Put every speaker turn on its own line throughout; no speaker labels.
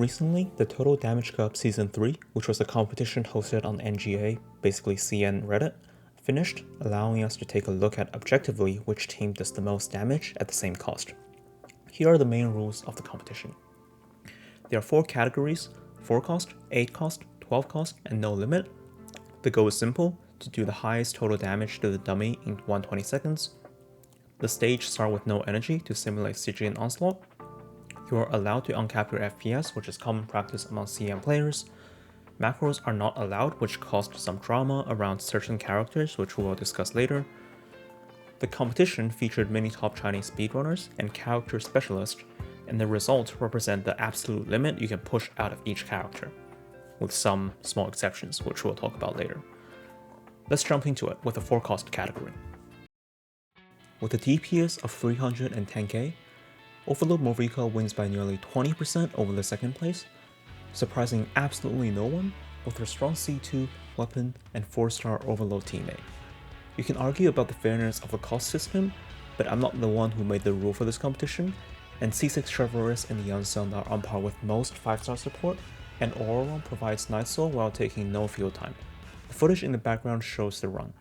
Recently, the Total Damage Cup Season 3, which was a competition hosted on NGA, basically CN Reddit, finished, allowing us to take a look at objectively which team does the most damage at the same cost. Here are the main rules of the competition. There are 4 categories: 4 cost, 8 cost, 12 cost, and no limit. The goal is simple: to do the highest total damage to the dummy in 120 seconds. The stage starts with no energy to simulate Stygian Onslaught. You are allowed to uncap your FPS, which is common practice among CM players. Macros are not allowed, which caused some drama around certain characters, which we will discuss later. The competition featured many top Chinese speedrunners and character specialists, and the results represent the absolute limit you can push out of each character, with some small exceptions, which we'll talk about later. Let's jump into it with the 4 cost category. With a DPS of 310k, Overlord Morika wins by nearly 20% over the second place, surprising absolutely no one with her strong C2, weapon, and 4-star Overlord teammate. You can argue about the fairness of the cost system, but I'm not the one who made the rule for this competition, and C6 Chevrolet and Yansun are on par with most 5-star support, and Auroron provides Night Soul while taking no field time. The footage in the background shows the run.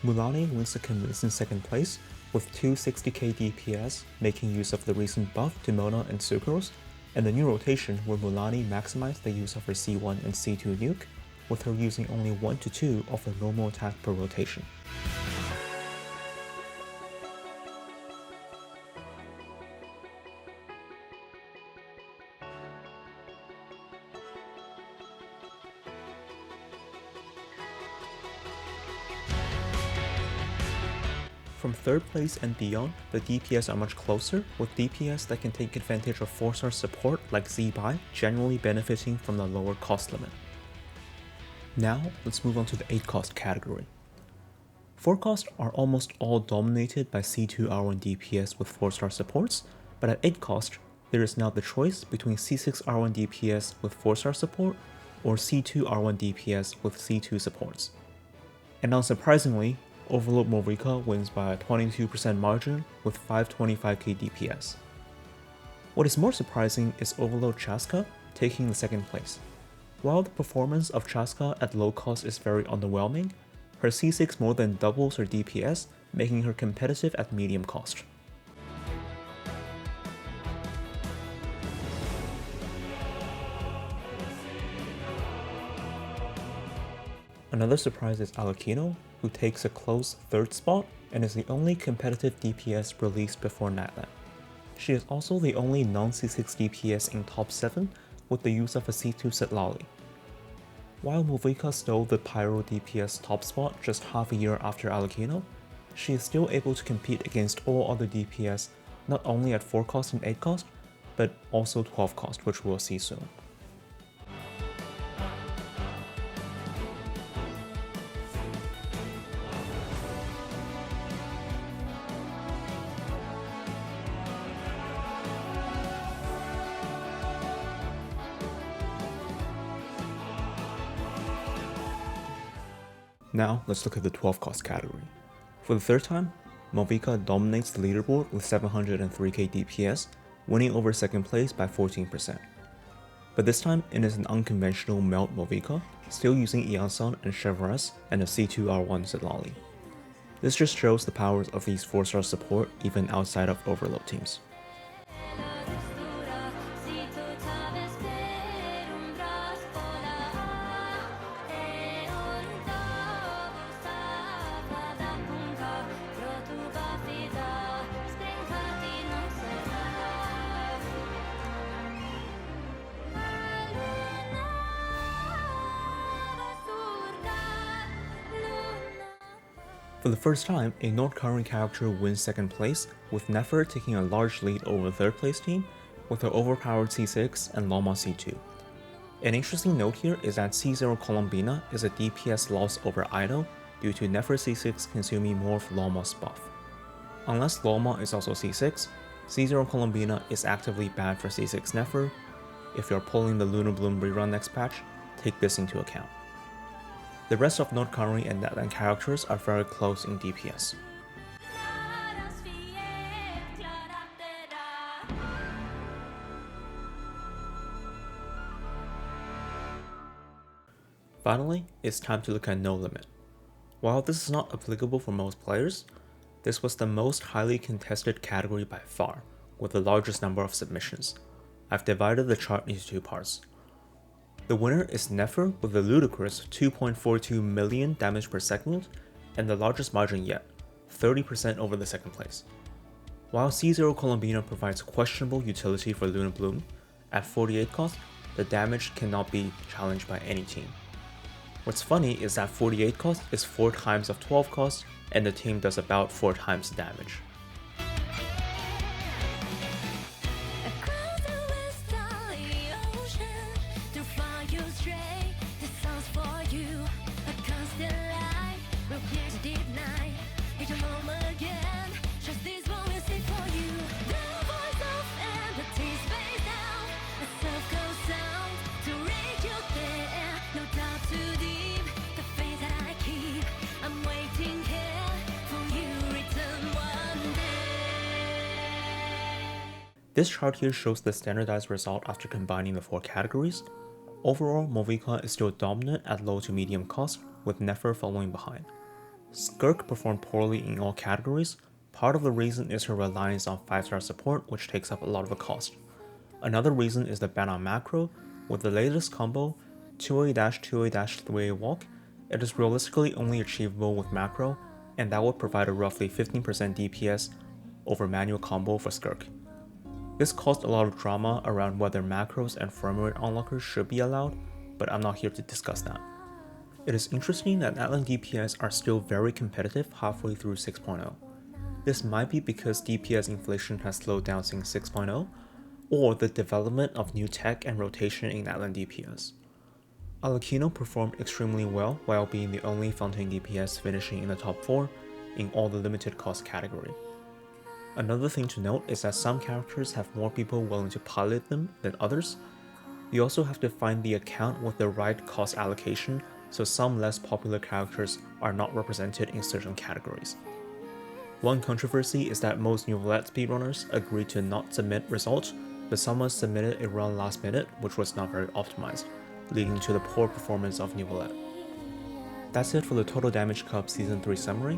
Mulaney wins the convincing second place with 260k DPS, making use of the recent buff to Mona and Sucrose, and the new rotation where Mulaney maximized the use of her C1 and C2 nuke, with her using only 1 to 2 of her normal attack per rotation. From 3rd place and beyond, the DPS are much closer, with DPS that can take advantage of 4-star support like Z-Buy generally benefiting from the lower cost limit. Now, let's move on to the 8 cost category. 4 cost are almost all dominated by C2 R1 DPS with 4-star supports, but at 8 cost, there is now the choice between C6 R1 DPS with 4-star support or C2 R1 DPS with C2 supports. And unsurprisingly, Overlord Morika wins by a 22% margin with 525k DPS. What is more surprising is Overlord Chaska taking the 2nd place. While the performance of Chaska at low cost is very underwhelming, her C6 more than doubles her DPS, making her competitive at medium cost. Another surprise is Alakino, who takes a close 3rd spot and is the only competitive DPS released before Natlan. She is also the only non-C6 DPS in top 7 with the use of a C2 Setlali. While Morika stole the Pyro DPS top spot just half a year after Alakino, she is still able to compete against all other DPS not only at 4 cost and 8 cost, but also 12 cost, which we'll see soon. Now, let's look at the 12 cost category. For the 3rd time, Morika dominates the leaderboard with 703k DPS, winning over 2nd place by 14%. But this time, it is an unconventional Melt Morika, still using Yansun and Chevrolet and a C2R1 Setlali. This just shows the powers of these 4-star support even outside of Overload teams. For the first time, a North Korean character wins second place, with Nefer taking a large lead over the third place team with her overpowered C6 and Llama C2. An interesting note here is that C0 Colombina is a DPS loss over idle due to Nefer C6 consuming more of Llama's buff. Unless Llama is also C6, C0 Colombina is actively bad for C6 Nefer. If you're pulling the Lunar Bloom rerun next patch, take this into account. The rest of North Korean and Natlan characters are very close in DPS. Finally, it's time to look at No Limit. While this is not applicable for most players, this was the most highly contested category by far, with the largest number of submissions. I've divided the chart into two parts. The winner is Nefer with a ludicrous 2.42 million damage per second and the largest margin yet, 30% over the second place. While C0 Colombina provides questionable utility for Lunar Bloom, at 48 cost, the damage cannot be challenged by any team. What's funny is that 48 cost is 4 times of 12 cost, and the team does about 4 times the damage. This chart here shows the standardized result after combining the 4 categories. Overall, Movica is still dominant at low to medium cost, with Nefer following behind. Skirk performed poorly in all categories. Part of the reason is her reliance on 5-star support, which takes up a lot of the cost. Another reason is the ban on macro. With the latest combo, 2A-2A-3A walk, it is realistically only achievable with macro, and that would provide a roughly 15% DPS over manual combo for Skirk. This caused a lot of drama around whether macros and framerate unlockers should be allowed, but I'm not here to discuss that. It is interesting that Natlan DPS are still very competitive halfway through 6.0. This might be because DPS inflation has slowed down since 6.0, or the development of new tech and rotation in Natlan DPS. Alakino performed extremely well while being the only Fontaine DPS finishing in the top 4 in all the limited cost category. Another thing to note is that some characters have more people willing to pilot them than others. You also have to find the account with the right cost allocation, so some less popular characters are not represented in certain categories. One controversy is that most Nouvellette speedrunners agreed to not submit results, but someone submitted a run last minute which was not very optimized, leading to the poor performance of Nouvellette. That's it for the Total Damage Cup Season 3 summary.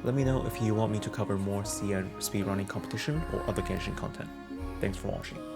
Let me know if you want me to cover more CN speedrunning competition or other Genshin content. Thanks for watching.